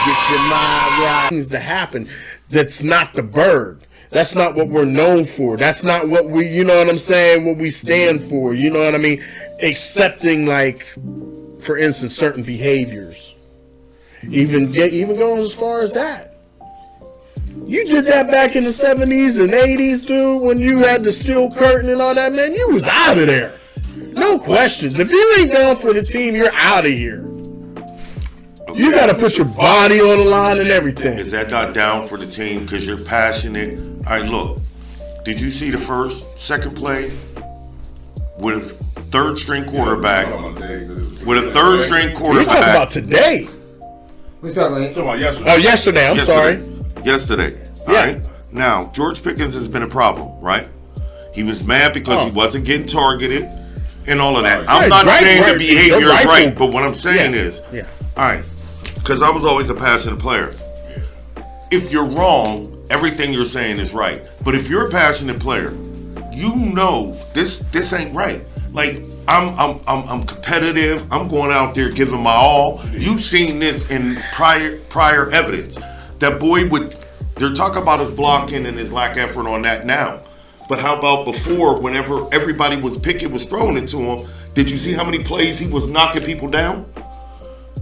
Get your mind right. Things to happen. That's not the Bird. That's not what we're known for. That's not what we, you know what I'm saying, what we stand for. You know what I mean? Accepting, like, for instance, certain behaviors. Even going as far as that. You did that back in the 70s and 80s, dude, when you had the steel curtain and all that, man. You was out of there. No questions. If you ain't down for the team, you're out of here. You got to put your body on the line and everything. Is that not down for the team because you're passionate? All right, look. Did you see the second play with a third-string quarterback? With a third-string quarterback. We're talking about today. We're talking about yesterday. Oh, yesterday. I'm sorry. Yesterday. All right. Now, George Pickens has been a problem, right? He was mad because he wasn't getting targeted and all of that. I'm not saying the behavior is right, but what I'm saying is, all right, because I was always a passionate player. If you're wrong, everything you're saying is right. But if you're a passionate player, you know this ain't right. Like, I'm competitive. I'm going out there giving my all. You've seen this in prior evidence. That boy they're talking about his blocking and his lack of effort on that now. But how about before, whenever everybody was throwing it to him, did you see how many plays he was knocking people down?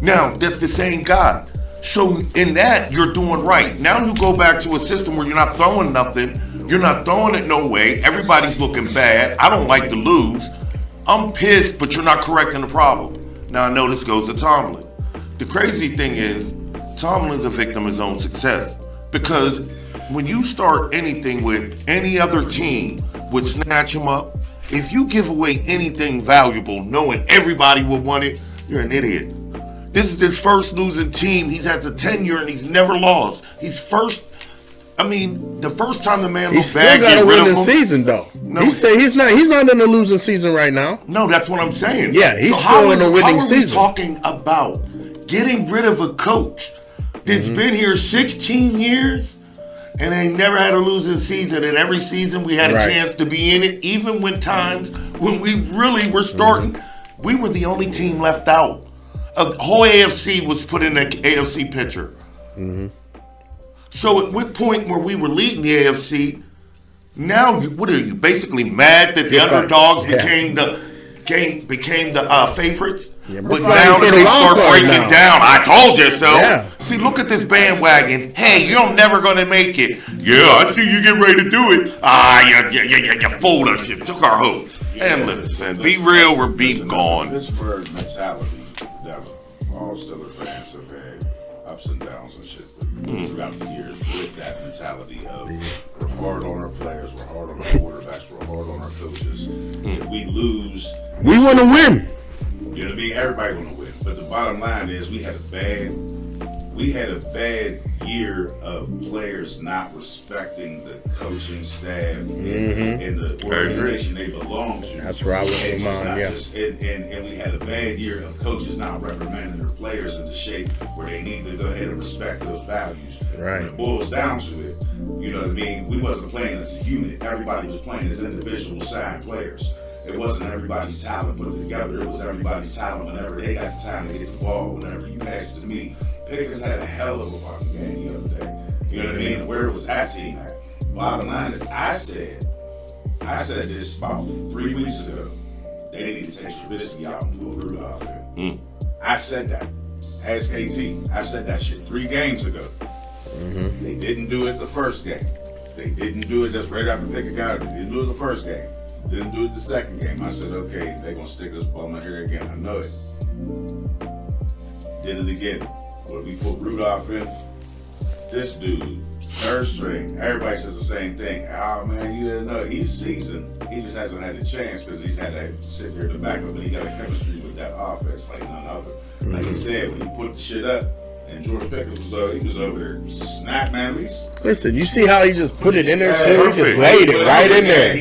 Now, that's the same guy. So in that, you're doing right. Now you go back to a system where you're not throwing nothing. You're not throwing it no way. Everybody's looking bad. I don't like to lose. I'm pissed, but you're not correcting the problem. Now I know this goes to Tomlin. The crazy thing is, Tomlin's a victim of his own success. Because when you start anything with any other team would snatch him up, if you give away anything valuable knowing everybody will want it, you're an idiot. This is his first losing team. He's had the tenure and he's never lost. The first time the man looked bad, he's still got a winning season though. No, he's not in a losing season right now. No, that's what I'm saying. Yeah, he's still in a winning season. How are we talking about getting rid of a coach that's been here 16 years and ain't never had a losing season, and every season we had a chance to be in it, even when times when we really were starting, we were the only team left out. The whole AFC was put in the AFC picture. So at what point where we were leading the AFC, now what are you, basically mad that the underdogs became the favorites? Yeah, but now that they start breaking down, I told you so. Yeah. See, look at this bandwagon. Hey, you're never going to make it. Yeah, I see you get ready to do it. You fooled us. You took our hopes. And listen, be real, we're being gone. Pittsburgh mentality that all Steelers fans have had ups and downs and shit throughout the years with that mentality of we're hard on our players, we're hard on our quarterbacks, we're hard on our coaches. If we lose, we want to win. You know what I mean? Everybody want to win. But the bottom line is we had a bad year of players not respecting the coaching staff and the organization they belong to. That's where I was in mind, and we had a bad year of coaches not reprimanding their players into shape where they need to go ahead and respect those values. Right. When it boils down to it, you know what I mean? We wasn't playing as a unit. Everybody was playing as individual signed players. It wasn't everybody's talent put together. It was everybody's talent whenever they got the time to get the ball, whenever you passed it to me. Pickens had a hell of a fucking game the other day. You know what I mean? Where was that team at? Bottom line is, I said this about 3 weeks ago. They needed to take Trubisky out and put Rudolph in. I said that. Ask KT. I said that shit 3 games ago. They didn't do it the first game. They didn't do it just right after Pickens got it. They didn't do it the first game. Didn't do it the second game. I said, okay, they're going to stick this bum in here again. I know it. Did it again. When we put Rudolph in, this dude, third string, everybody says the same thing. Oh, man, you didn't know. He's seasoned. He just hasn't had a chance because he's had to sit there in the back of it. He got a chemistry with that offense like none other. Like he said, when he put the shit up, and George Pickens was over there, snap, man. Listen, you see how he just put it in there too? He just laid it right in there.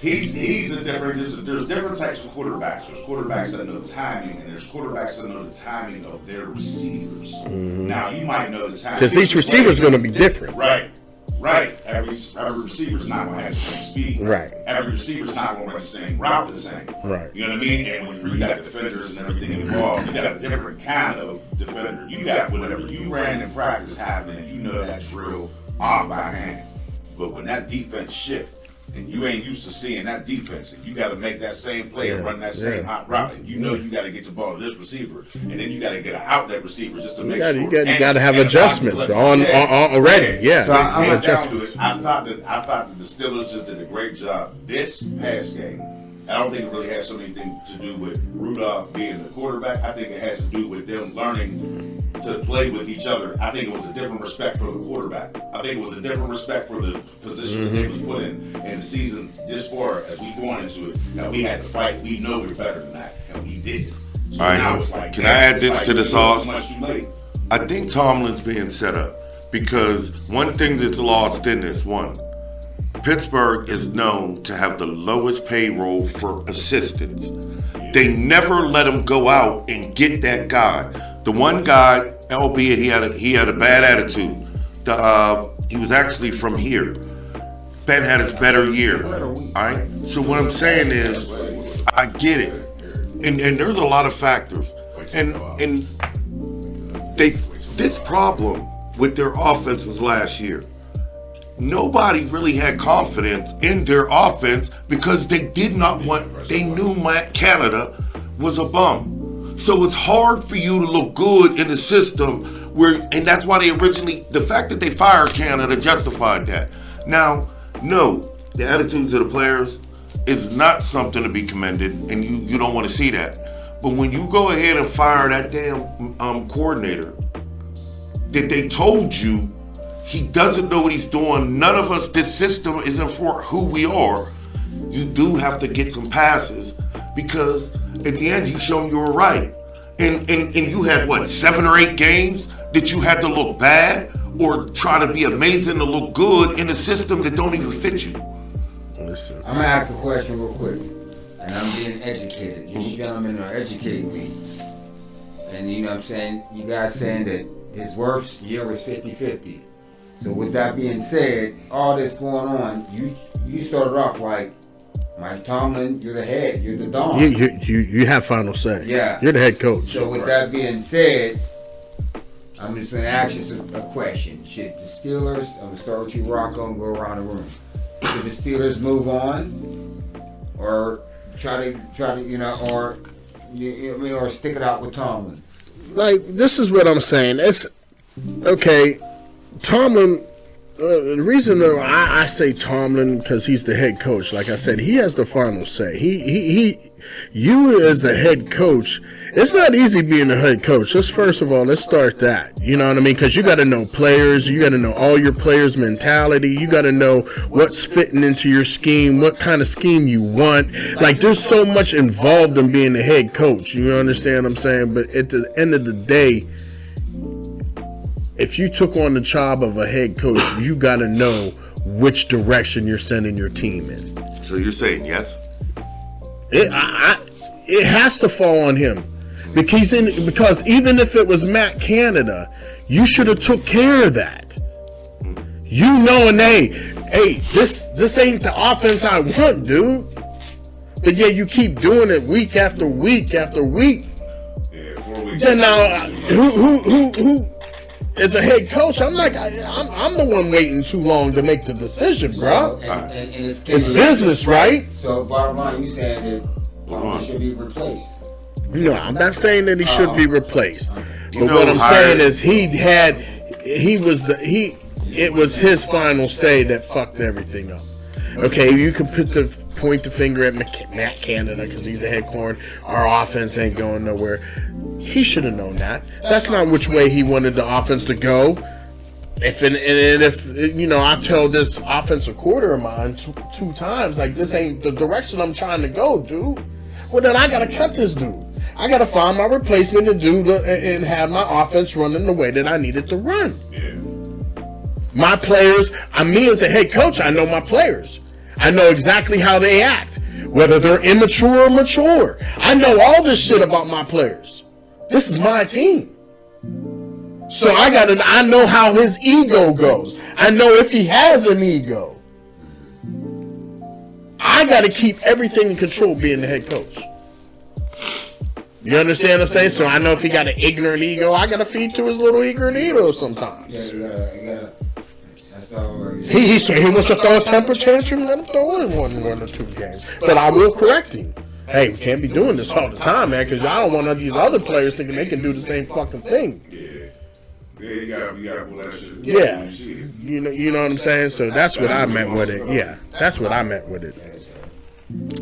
He's a different. There's different types of quarterbacks. There's quarterbacks that know timing, and there's quarterbacks that know the timing of their receivers. Now you might know the timing because each receiver is going to be different. Right. every receiver's not going to have the same speed. Right. Every receiver's not going to run the same route the same. Right. You know what I mean? And when you got defenders and everything involved, you got a different kind of defender. You got whatever you ran in practice happening, you know that drill off by hand. But when that defense shift, and you ain't used to seeing that defense, and you got to make that same play and run that same hot route, and you know you got to get the ball to this receiver, and then you got to get an outlet receiver just to make sure. You got to have adjustments on already. Yeah. So I went down to it. I thought that the Steelers just did a great job this past game. I don't think it really has anything to do with Rudolph being the quarterback. I think it has to do with them learning to play with each other. I think it was a different respect for the quarterback. I think it was a different respect for the position that they was put in the season this far as we going into it. Now we had to fight. We know we're better than that, and we did. So all right. now it's like, can I add this to the sauce? I think Tomlin's being set up because one thing that's lost in this one, Pittsburgh is known to have the lowest payroll for assistants. They never let him go out and get that guy. The one guy, albeit he had a bad attitude. He was actually from here. Ben had his better year. All right. So what I'm saying is, I get it, and there's a lot of factors, and this problem with their offense was last year. Nobody really had confidence in their offense because they knew Matt Canada was a bum. So it's hard for you to look good in the system and that's why the fact that they fired Canada justified that. Now, no, the attitudes of the players is not something to be commended, and you don't want to see that. But when you go ahead and fire that damn coordinator that they told you he doesn't know what he's doing. None of us, this system isn't for who we are. You do have to get some passes because at the end you show them you were right. And you had 7 or 8 games that you had to look bad or try to be amazing to look good in a system that don't even fit you. Listen, I'm gonna ask a question real quick, and I'm being educated. You gentlemen are educating me. And you know what I'm saying? You guys saying that his worst year was 50-50. So with that being said, all this going on, you started off like Mike Tomlin, you're the head, you're the Don. You have final say. Yeah. You're the head coach. So with that being said, I'm just going to ask you a question. Should the Steelers, I'm going to start with you, Rocco, and go around the room. Should the Steelers move on or try to, or stick it out with Tomlin? Like, this is what I'm saying. It's, okay, Tomlin, the reason I say Tomlin because he's the head coach. Like I said, he has the final say. You as the head coach, it's not easy being the head coach. Let's start that. You know what I mean? Because you got to know players. You got to know all your players' mentality. You got to know what's fitting into your scheme, what kind of scheme you want. Like, there's so much involved in being the head coach. You understand what I'm saying? But at the end of the day, if you took on the job of a head coach, you got to know which direction you're sending your team in. So you're saying yes? It has to fall on him because even if it was Matt Canada, you should have took care of that. You knowing, hey, this ain't the offense I want, dude. But yeah, you keep doing it week after week after week. Yeah, 4 weeks. Then now, who? As a head coach, I'm the one waiting too long to make the decision, bro. And it's business, right? So bottom line, you saying that Tomlin should be replaced? No, I'm not saying that he should be replaced. But what I'm saying is it was his final say that fucked everything up. Okay, you could point the finger at Matt Canada because he's the head coach. Our offense ain't going nowhere. He should have known that. That's not which way he wanted the offense to go. If I tell this offensive quarter of mine two times, like, this ain't the direction I'm trying to go, dude. Well, then I gotta cut this dude. I gotta find my replacement and have my offense running the way that I need it to run. Yeah. My players, me as a head coach, I know my players. I know exactly how they act, whether they're immature or mature. I know all this shit about my players. This is my team. So I know how his ego goes. I know if he has an ego. I got to keep everything in control being the head coach. You understand what I'm saying? So I know if he got an ignorant ego, I got to feed to his little ignorant ego sometimes. That's all. He wants to throw a temper tantrum, let him throw in one or two games. But I will correct him. Hey, we can't be doing this all the time, man, because I don't want none of these other players thinking they can do the same fucking thing. Yeah, you gotta pull that shit. Yeah, you know what I'm saying. So that's what I meant with it. Yeah, that's what I meant with it.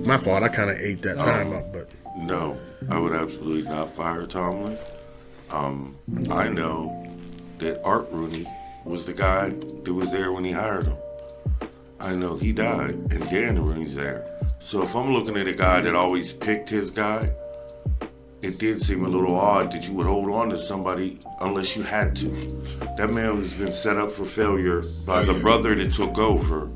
My fault. I kind of ate that time up, but No, I would absolutely not fire Tomlin. I know that Art Rooney was the guy that was there when he hired him. I know he died, and Dan Rooney's there. So if I'm looking at a guy that always picked his guy, it did seem a little odd that you would hold on to somebody unless you had to. That man has been set up for failure by the brother that took over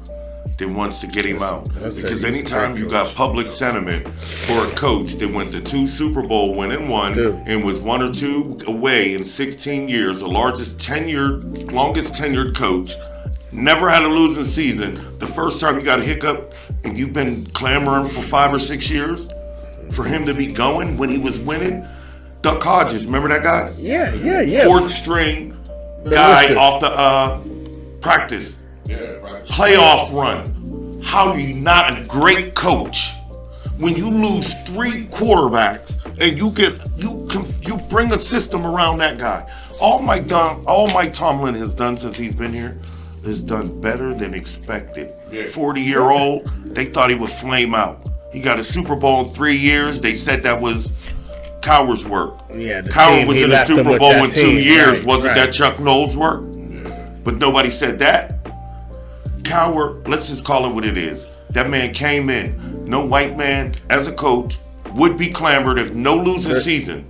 that wants to get him out. Because anytime you got public sentiment for a coach that went to 2 Super Bowl winning one and was 1 or 2 away in 16 years, the longest tenured coach, never had a losing season, the first time you got a hiccup and you've been clamoring for 5 or 6 years, for him to be going when he was winning. Duck Hodges, remember that guy? Yeah. 4th string guy off the practice. Playoff run. How are you not a great coach when you lose 3 quarterbacks and you bring a system around that guy? All Mike Tomlin has done since he's been here is done better than expected. 40-year-old, they thought he would flame out. He got a Super Bowl in 3 years. They said that was Cowher's work. Yeah, Cowher was in the Super Bowl in 2 years. Right, Wasn't that Chuck Noll's work? Yeah. But nobody said that. Cowher, let's just call it what it is. That man came in. No white man, as a coach, would be clamored if no losing season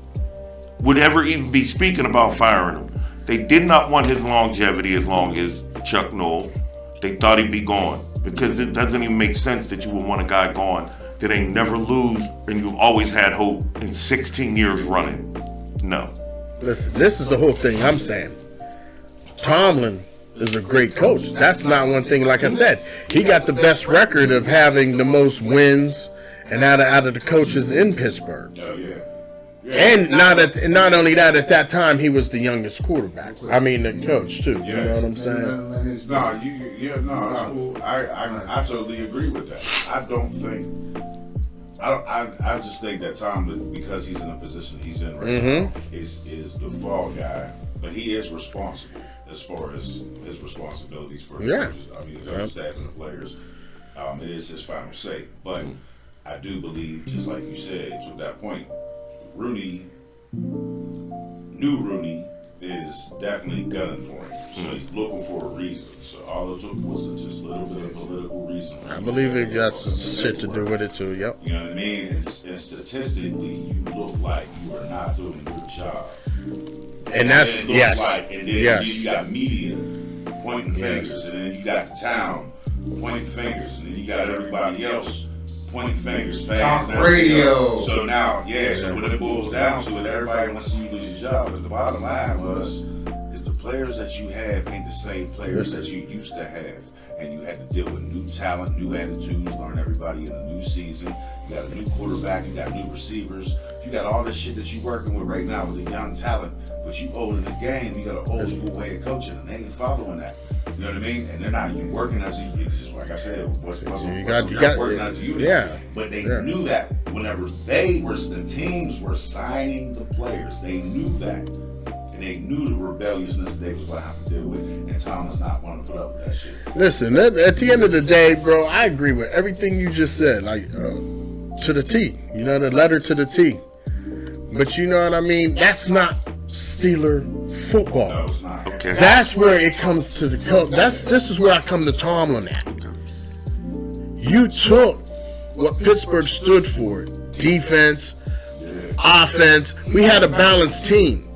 would ever even be speaking about firing him. They did not want his longevity as long as Chuck Noll. They thought he'd be gone. Because it doesn't even make sense that you would want a guy gone that ain't never lose and you've always had hope in 16 years running. No. Listen, this is the whole thing I'm saying. Tomlin is a great coach. That's not one thing. Like I said, he got the best record of having the most wins and out of the coaches in Pittsburgh. Oh, yeah. And not only that, at that time he was the youngest quarterback. I mean the coach too. You know what I'm saying? That's cool. I totally agree with that. I just think that Tomlin, because he's in the position he's in right now, is the fall guy, but he is responsible as far as his responsibilities for the coaches. I mean, the coaching staff and the players. It is his final say, but I do believe, just like you said, to that point, new Rooney is definitely gunning for him. So he's looking for a reason. So all it took was just a little bit of political reason. I believe it got some shit to do with it too, yep. You know what I mean? And statistically, you look like you are not doing your job. And that's, and then you got media pointing fingers, and then you got the town pointing fingers, and then you got everybody else pointing fingers, fans, talk radio. So now, so when it boils down to it, everybody wants to see you lose your job. But the bottom line is the players that you have ain't the same players that you used to have. And you had to deal with new talent, new attitudes, learn everybody in a new season. You got a new quarterback, you got new receivers. You got all this shit that you're working with right now with a young talent. But you old in the game, you got an old school way of coaching, and they ain't following that. You know what I mean? And they're not working as a unit, just like I said, you got working as a unit. Yeah. But they knew that whenever the teams were signing the players, they knew that. And they knew the rebelliousness they was going to have to deal with. And Tomlin's not wanting to put up with that shit. Listen, at the end of the day, bro, I agree with everything you just said. Like, to the T. You know, the letter to the T. But you know what I mean? That's not Steeler football. No, it's not. Okay. That's where it comes to the coach. This is where I come to Tomlin at. You took what Pittsburgh stood for: defense, offense. We had a balanced team.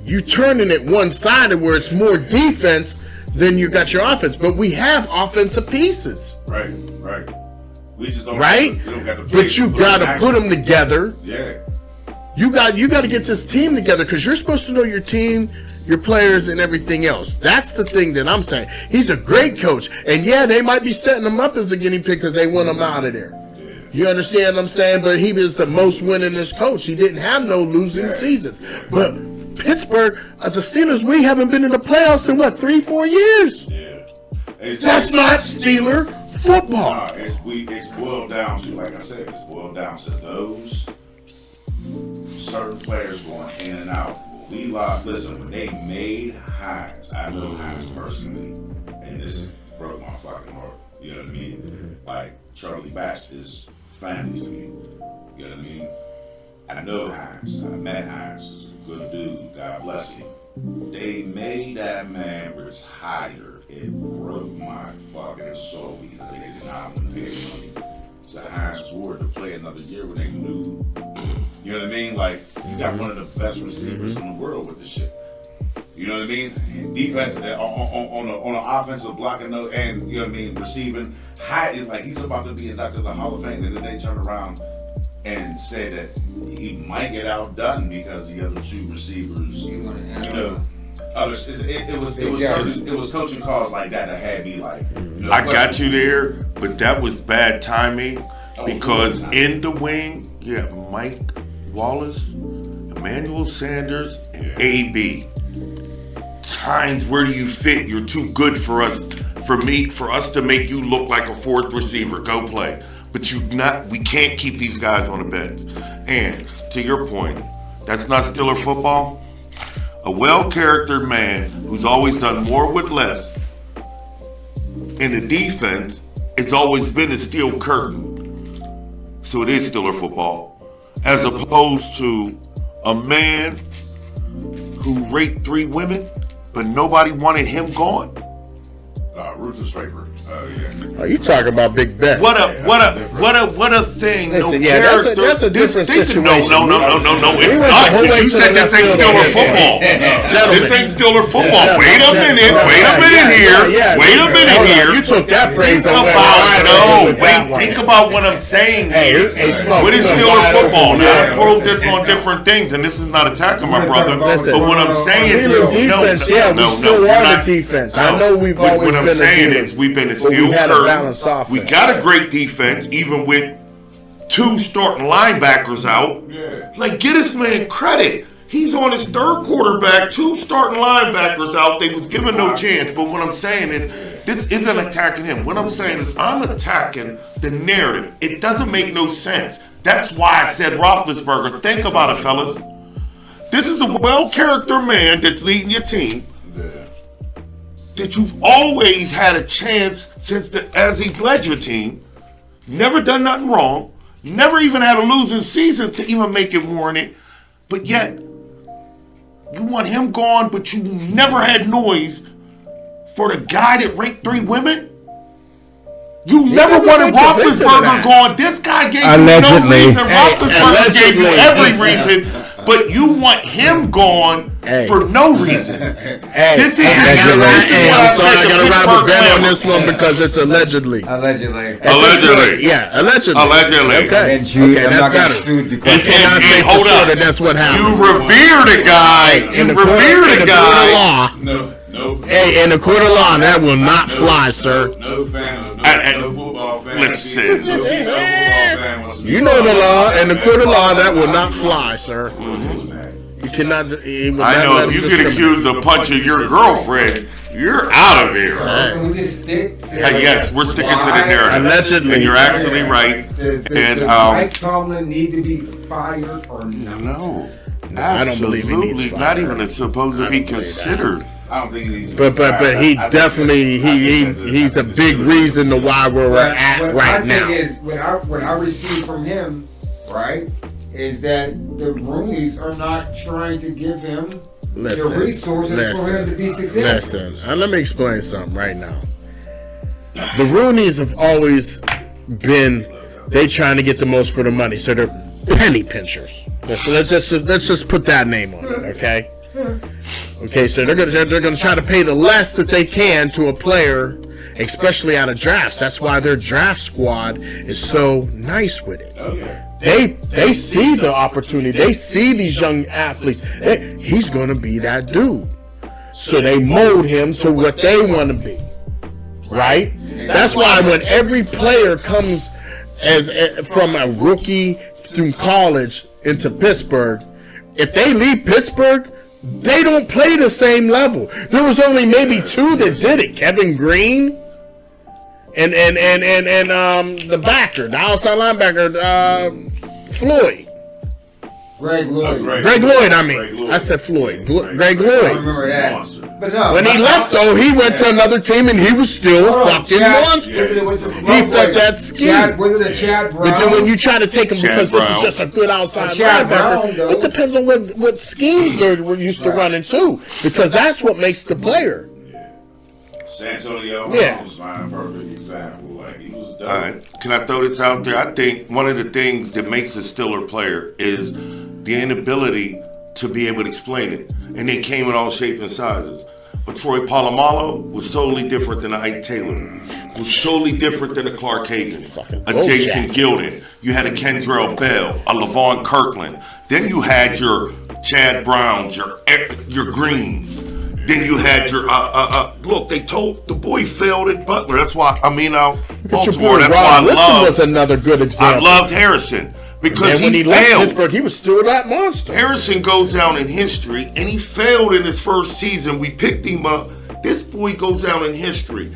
You turning it one-sided where it's more defense than you got your offense. But we have offensive pieces. Right. We just don't. Right? We don't got to but you got to put them together. Yeah. You got to get this team together because you're supposed to know your team, your players, and everything else. That's the thing that I'm saying. He's a great coach, and yeah, they might be setting him up as a guinea pig because they want him out of there. You understand what I'm saying? But he was the most winningest coach. He didn't have no losing seasons. But Pittsburgh, the Steelers, we haven't been in the playoffs in, 3-4 years? Yeah. That's not Steeler football. It's boiled down to, like I said, it's boiled down to those certain players going in and out. We lost, listen, when they made Hines, I know Hines personally, and this broke my fucking heart. You know what I mean? Like, Charlie Batch is family to me. You know what I mean? I know Hines. I met Hines. He's a good dude. God bless him. They made that man retire. It broke my fucking soul because they did not want to pay money to Hines Ward to play another year when they knew. You know what I mean? Like, you got one of the best receivers in the world with this shit. You know what I mean? Defense on an offensive blocking note, and you know what I mean, receiving high, like he's about to be inducted to the Hall of Fame, and then they turn around and say that he might get outdone because the other two receivers, you know, others. It was coaching calls like that that had me like. You know, I got you there, but that was bad timing because in the wing you have Mike Wallace, Emmanuel Sanders, and AB. Times where do you fit? You're too good for us, for us to make you look like a fourth receiver. Go play. But we can't keep these guys on the bench. And to your point, that's not Steeler football. A well-charactered man who's always done more with less in the defense, it's always been a steel curtain. So it is Steeler football. As opposed to a man who raped 3 women, but nobody wanted him gone. Ruthless Raper. Yeah. Oh, you talking about Big Ben? What a thing. Listen, no yeah, character. that's a different situation. No. It's not. You said this ain't Steeler football. This ain't Steeler football. Wait a minute here. Wait a minute here. You took that phrase. Think about what I'm saying here. What is Steeler football? Now, I quote this on different things, and this is not attacking my brother. But what I'm saying is, we still are the defense. I know we've always been. What I'm saying is, we've been a steel curtain. We got a great defense, even with 2 starting linebackers out. Yeah. Like, get this man credit. He's on his 3rd quarterback, 2 starting linebackers out. They was given no chance. But what I'm saying is, this isn't attacking him. What I'm saying is, I'm attacking the narrative. It doesn't make no sense. That's why I said Roethlisberger. Think about it, fellas. This is a well-charactered man that's leading your team. That you've always had a chance as he led your team, never done nothing wrong, never even had a losing season to even make it warranted, but yet you want him gone, but you never had noise for the guy that raped 3 women? You never wanted Roethlisberger gone. This guy gave you no reason. Roethlisberger gave you every reason. But you want him gone for no reason. This is I'm sorry, I gotta ride with Ben on this one because it's allegedly. Allegedly. Yeah, allegedly. Okay. I'm not gonna sue because hold up. That's what happened. You revere the guy. No. Hey, in the court of law, that will not fly, sir. No football fan. Listen. You know the law, and the court of law, that will not fly, sir. You cannot. I know if you get accused of punching your girlfriend, you're out of here. Can we just stick? Yes, we're sticking to the narrative. Allegedly. And you're actually right. Does Mike Tomlin need to be fired or not? No. I don't believe he needs fired. Not even supposed to be considered. I don't think he needs. But he definitely he's a big reason to why where we're at right now. My thing is what I received from him, right, is that the Roonies are not trying to give him the resources for him to be successful. Listen, let me explain something right now. The Roonies have always been trying to get the most for the money, so they're penny pinchers. So let's just put that name on it, okay? Okay, so they're gonna try to pay the less that they can to a player, especially out of drafts. That's why their draft squad is so nice with it. they see the opportunity. They see these young athletes. He's going to be that dude. So they mold him to what they want to be. Right? That's why when every player comes as from a rookie through college into Pittsburgh, if they leave Pittsburgh, they don't play the same level. There was only maybe 2 that did it. Kevin Green and the backer, the outside linebacker, Floyd. Greg Lloyd. Greg Lloyd, I mean. I said Floyd. Greg Lloyd. I remember that. But no, when he left, though, he went to another team and he was still a fucking monster. He fit that scheme. Was it a Chad Brown? But then when you try to take him because this is just a good outside linebacker, it depends on what schemes they're used to running too, because that's what makes the player. San Antonio was my perfect example. Like, he was dope. All right. Can I throw this out there? I think one of the things that makes a Steeler player is the inability to be able to explain it. And they came in all shapes and sizes. But Troy Polamalu was totally different than a Ike Taylor. Was totally different than a Clark Hagan, a Jason Gilden. You had a Kendrell Bell, a LaVon Kirkland. Then you had your Chad Browns, your Greens. Then you had your look. They told the boy failed at Butler. That's why Baltimore. That's why I loved. Was another good example. I loved Harrison because when he failed. left Pittsburgh, he was still that monster. Harrison goes down in history, and he failed in his first season. We picked him up. This boy goes down in history.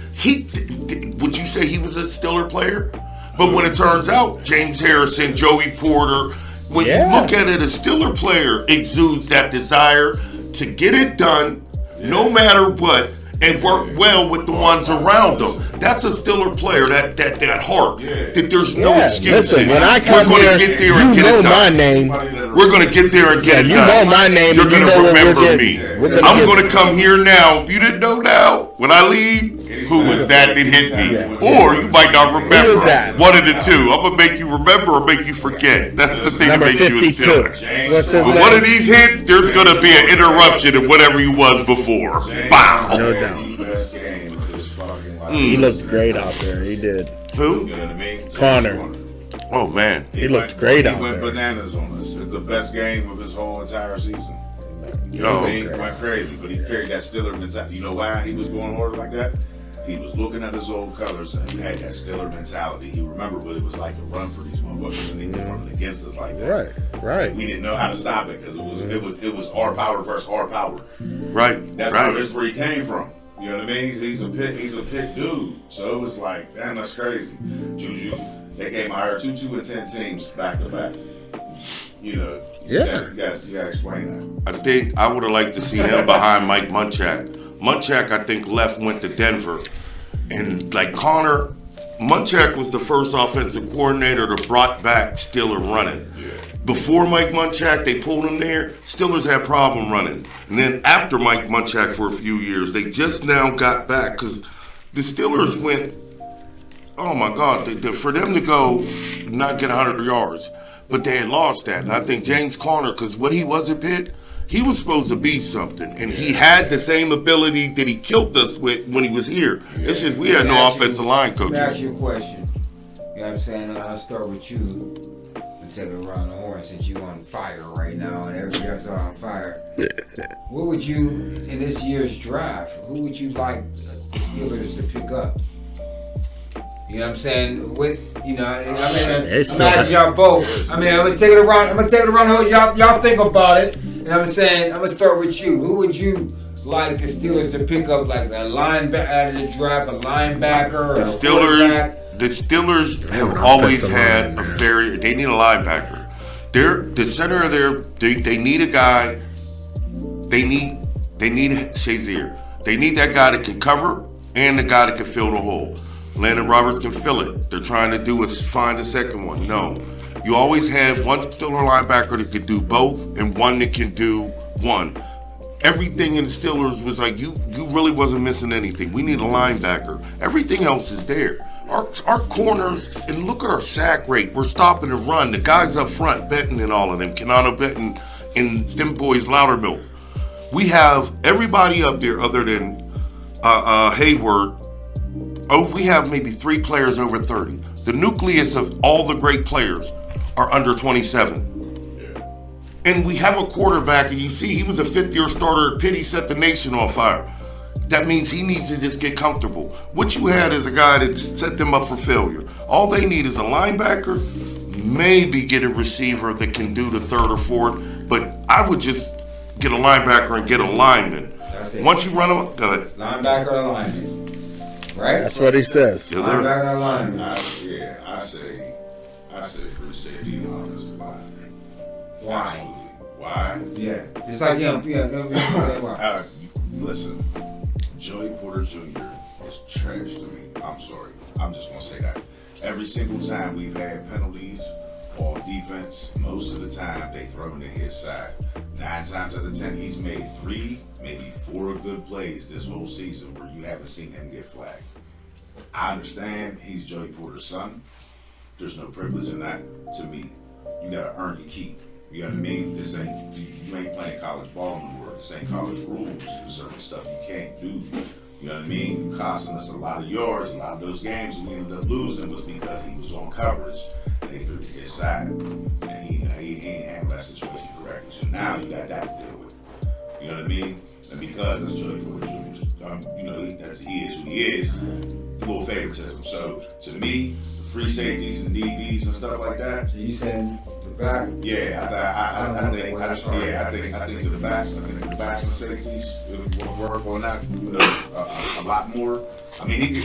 Would you say he was a Steeler player? But when it turns out, James Harrison, Joey Porter, when you look at it, a Steeler player exudes that desire to get it done, no matter what, and work well with the ones around them. That's a Steeler player, that heart, that there's no excuse. Listen, when I come here, you know my name. We're going to get there and get it done. You know my name. You're going to remember me. I'm going to come here now. If you didn't know now, when I leave, who was that hit me? Or you might not remember. One of the two. I'm going to make you remember or make you forget. That's the thing that makes you a Steeler. But one of these hits, there's going to be an interruption of whatever you was before. Bow. No doubt. He looked great out there. He did. Who? Connor. Oh, man. He looked great out there. He went bananas on us. It's the best game of his whole entire season. He went crazy, but he carried that Steeler mentality. You know why he was going hard like that? He was looking at his old colors and he had that Steeler mentality. He remembered what it was like to run for these motherfuckers, and he was running against us like that. Right. We didn't know how to stop it because it was our power versus our power. Right. That's where he came from. You know what I mean? He's a pick dude. So it was like, damn, that's crazy. Juju, they came out here 2 and 10 teams back to back. You know, you gotta explain that. I think I would have liked to see him behind Mike Munchak. Munchak, I think, went to Denver. And like Connor, Munchak was the first offensive coordinator that brought back Steeler running. Yeah. Before Mike Munchak, they pulled him there. Steelers had problem running. And then after Mike Munchak for a few years, they just now got back because the Steelers went, oh my God, for them to go not get 100 yards, but they had lost that. And I think James Conner, because what he was at Pitt, he was supposed to be something. And he had the same ability that he killed us with when he was here. It's just we had no offensive line coach. Let me ask you a question. You know what I'm saying? I'll start with you. Take it around the horn since you're on fire right now and everybody else are on fire. What would you, in this year's draft, who would you like the Steelers to pick up? You know what I'm saying? I'm asking y'all both. I'm gonna take it around the horn. Y'all think about it. And I'm saying, I'm gonna start with you. Who would you like the Steelers to pick up, like a linebacker out of the draft, a linebacker, or a quarterback? The Steelers have always had they need a linebacker. The center of they need a guy. They need Shazier. They need that guy that can cover and the guy that can fill the hole. Landon Roberts can fill it. They're trying to do is find a second one. No. You always have one Steeler linebacker that can do both and one that can do one. Everything in the Steelers was like, you really wasn't missing anything. We need a linebacker. Everything else is there. Our corners, and look at our sack rate. We're stopping the run. The guys up front, Benton and all of them, Kenano Benton and them boys, Loudermilk. We have everybody up there other than Hayward. Oh, we have maybe 3 players over 30. The nucleus of all the great players are under 27. And we have a quarterback, and you see he was a fifth-year starter at Pitt. He set the nation on fire. That means he needs to just get comfortable. What you had is a guy that set them up for failure. All they need is a linebacker, maybe get a receiver that can do the third or fourth, but I would just get a linebacker and get a lineman. Once you run them, go ahead. Linebacker or lineman, right? That's what he says. Yes, Linebacker or lineman. I say free safety and offensive line. Why? Why? Yeah, just like him. Why? Listen, Joey Porter Jr. is trash to me. I'm sorry. I'm just gonna say that. Every single time we've had penalties on defense, most of the time they throw into his side. 9 times out of 10, he's made 3, maybe 4 good plays this whole season where you haven't seen him get flagged. I understand he's Joey Porter's son. There's no privilege in that. To me, you gotta earn your keep. You know what I mean? This ain't, you ain't playing college ball anymore. This ain't college rules. There's certain stuff you can't do. You know what I mean? Costing us a lot of yards. A lot of those games we ended up losing was because he was on coverage and they threw to his side. And he ain't handled that situation correctly. So now you got that to deal with. You know what I mean? And because that's Joey Porter Jr., you know, he is who he is, a little favoritism. So to me, free safeties and DBs and stuff like that. So you saying the back? Yeah, I think the backs and safeties will work on that a lot more. I mean,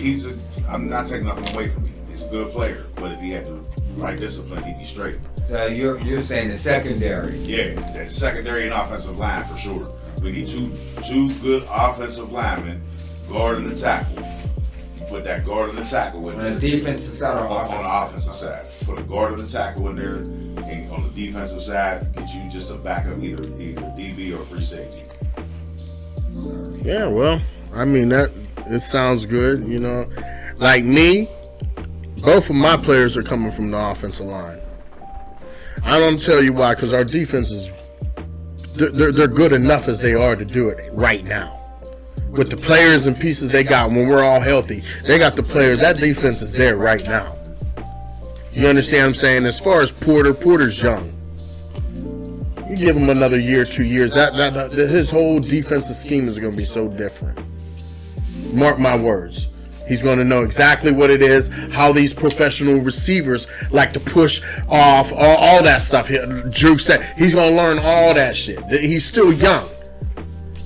I'm not taking nothing away from him. He's a good player, but if he had the right discipline, he'd be straight. So you're saying the secondary? Yeah, the secondary and offensive line for sure. We need two good offensive linemen guarding the tackle. You put that guard and the tackle in there. On the defensive side or on the offensive side. Put a guard and the tackle in there. And on the defensive side, get you just a backup, either DB or free safety. Yeah, well, I mean, it sounds good, you know. Like me, both of my players are coming from the offensive line. I don't tell you why, because our defense is they're good enough as they are to do it right now. With the players and pieces they got when we're all healthy, they got the players. That defense is there right now. You understand what I'm saying? As far as Porter's young. You give him another year, 2 years, his whole defensive scheme is going to be so different. Mark my words. He's going to know exactly what it is, how these professional receivers like to push off, all that stuff. Drew said he's going to learn all that shit. He's still young.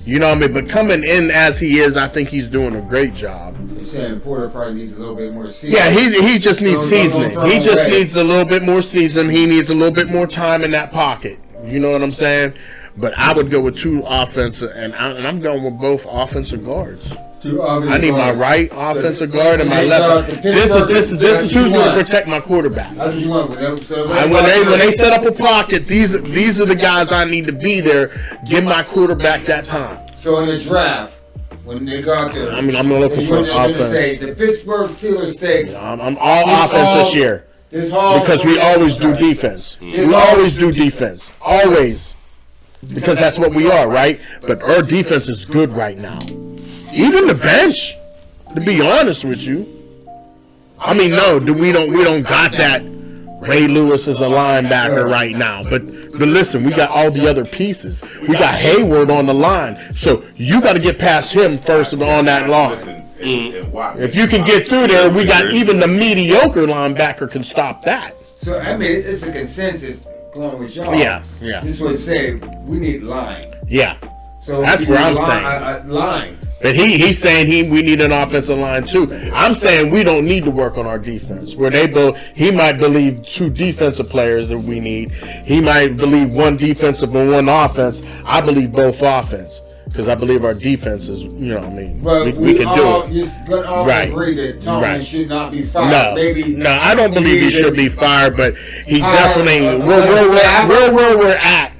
You know what I mean? But coming in as he is, I think he's doing a great job. You're saying Porter probably needs a little bit more seasoning. Yeah, he just needs seasoning. He just needs a little bit more season. He needs a little bit more time in that pocket. You know what I'm saying? But I would go with 2 offensive, and I'm going with both offensive guards. I need my right offensive guard and my left. This is who's going to protect my quarterback. That's what you want. When they set up a pocket, these are the guys I need to be there. Give my quarterback that time. So in the draft, when they go out there, I mean, I'm looking for offense. Say the Pittsburgh Steelers takes. I'm all offense this year because we always do defense. We always do defense. Always. Because that's what we are, right? But our defense is good right now. Even the bench, to be honest with you. I mean, no, we don't got that. Ray Lewis is a linebacker right now, but listen, we got all the other pieces. We got Hayward on the line, so you got to get past him first on that line. If you can get through there, we got even the mediocre linebacker can stop that. So I mean, it's a consensus going with y'all. Yeah. This would say we need line. Yeah. So that's where I'm saying. Line. But he's saying we need an offensive line too. I'm saying we don't need to work on our defense. He might believe 2 defensive players that we need. He might believe 1 defensive and 1 offense. I believe both offense because I believe our defense is, you know what I mean. But we can do it. You all agree that Tomlin should not be fired. No, I don't believe he should be fired, but he definitely where we're at.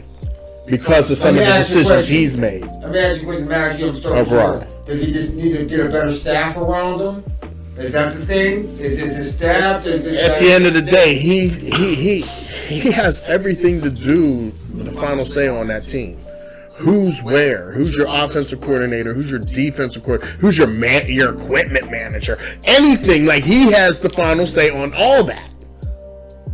Because of some of the decisions he's made. Let me ask you a question, Max. Overall. Does he just need to get a better staff around him? Is that the thing? Is his staff? At the end of the day, he has everything to do with the final say on that team. Who's where? Who's your offensive coordinator? Who's your defensive coordinator? Who's your equipment manager? Anything. Like, he has the final say on all that.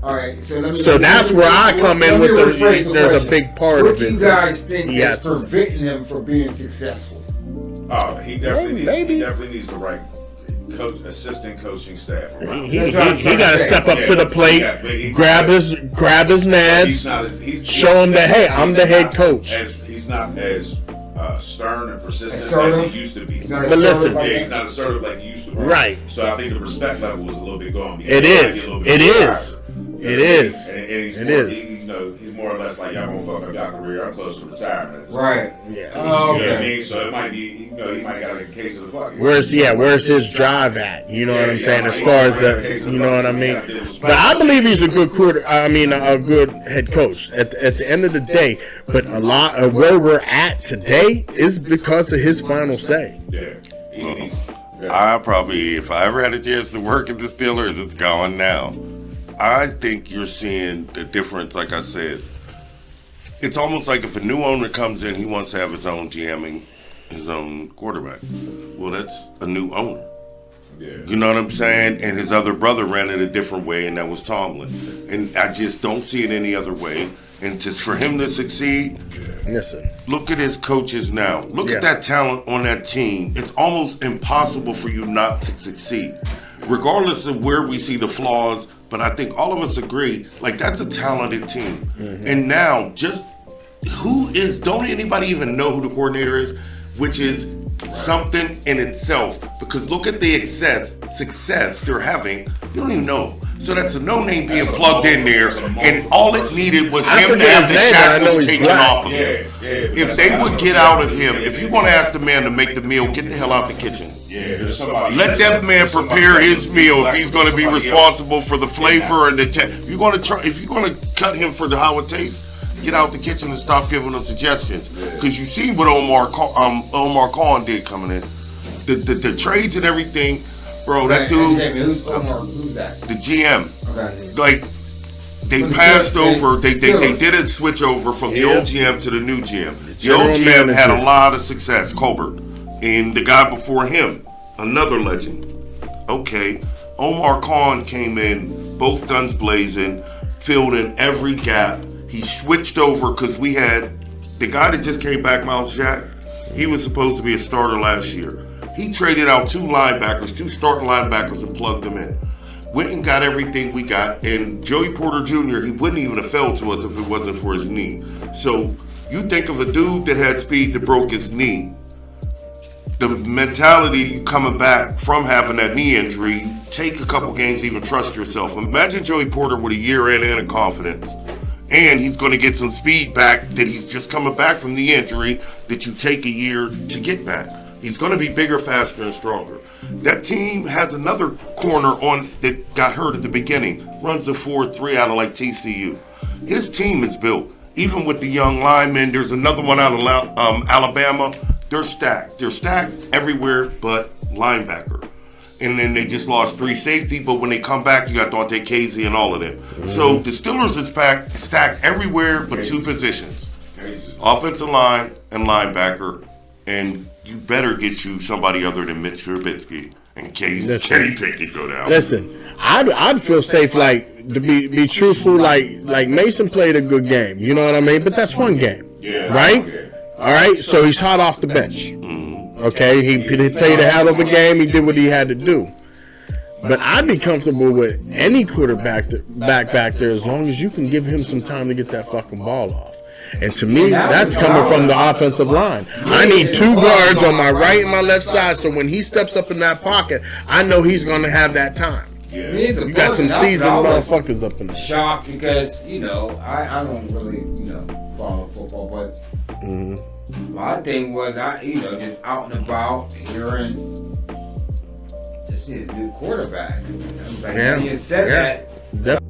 All right, so that's where I come in with there's a big part of it. What do you guys think is preventing him from being successful? He definitely needs the right assistant coaching staff around. He got to step up to the plate, grab his nads, show him that, hey, I'm the head coach. He's not as stern and persistent as he used to be. But listen, he's not assertive like he used to be. Right. So I think the respect level was a little bit gone. It is. And he's more or less like, y'all gonna fuck up y'all career. I'm close to retirement. Right. Yeah. Oh, okay. You know what I mean? So it might be, he might got a case of the fucking. Where's his drive at? You know what I'm saying? As far as you know what I mean? But I believe he's a good a good head coach at the end of the day. But a lot of where we're at today is because of his final say. Yeah. I probably, if I ever had a chance to work at the Steelers, it's gone now. I think you're seeing the difference, like I said. It's almost like if a new owner comes in, he wants to have his own GMing, his own quarterback. Well, that's a new owner. Yeah. You know what I'm saying? And his other brother ran it a different way, and that was Tomlin. And I just don't see it any other way. And just for him to succeed, listen, look at his coaches now. Look at that talent on that team. It's almost impossible for you not to succeed, regardless of where we see the flaws. But I think all of us agree, like, that's a talented team. Mm-hmm. And now, just don't anybody even know who the coordinator is, which is something in itself. Because look at the success they're having. You don't even know. So that's a no-name being plugged in there, and all it needed was him to have the shackles taken off of him. If they would get out of him, if you're going to ask the man to make the meal, get the hell out the kitchen. Let that man prepare his meal if he's going to be responsible for the flavor and the if you're going to cut him for how it tastes, get out the kitchen and stop giving them suggestions. Because you see what Omar Khan did coming in, the trades and everything. Bro, that dude. Who's that? The GM. Okay. Like, they passed over. They did a switch over from the old GM to the new GM. The old GM had a lot of success, Colbert, and the guy before him, another legend. Okay, Omar Khan came in, both guns blazing, filled in every gap. He switched over because we had the guy that just came back, Miles Jack. He was supposed to be a starter last year. He traded out two starting linebackers, and plugged them in. Went and got everything we got. And Joey Porter Jr., he wouldn't even have fell to us if it wasn't for his knee. So you think of a dude that had speed that broke his knee. The mentality coming back from having that knee injury, take a couple games to even trust yourself. Imagine Joey Porter with a year in and confidence. And he's going to get some speed back that he's just coming back from the injury that you take a year to get back. He's going to be bigger, faster, and stronger. That team has another corner on that got hurt at the beginning. Runs a 4-3 out of like TCU. His team is built. Even with the young linemen, there's another one out of Alabama. They're stacked. They're stacked everywhere but linebacker. And then they just lost 3 safety, but when they come back, you got Dante Casey and all of them. Mm-hmm. So the Steelers is stacked everywhere but 2 positions. Offensive line and linebacker. And you better get you somebody other than Mitch Trubisky in case Kenny Pickett go down. Listen, I'd feel safe, like, to be truthful, like Mason played a good game, you know what I mean? But that's one game, right? Okay. All right, so he's hot off the bench. Mm-hmm. Okay, he played a hell of a game. He did what he had to do. But I'd be comfortable with any quarterback back there as long as you can give him some time to get that fucking ball off. And to me, that's coming from the offensive line. I need 2 guards on my right and my left side, so when he steps up in that pocket, I know he's going to have that time. Yeah. You got some seasoned motherfuckers up in there. Shocked because, I don't really, follow football, but my thing was, just out and about, hearing, just need a new quarterback. I was like, you said that.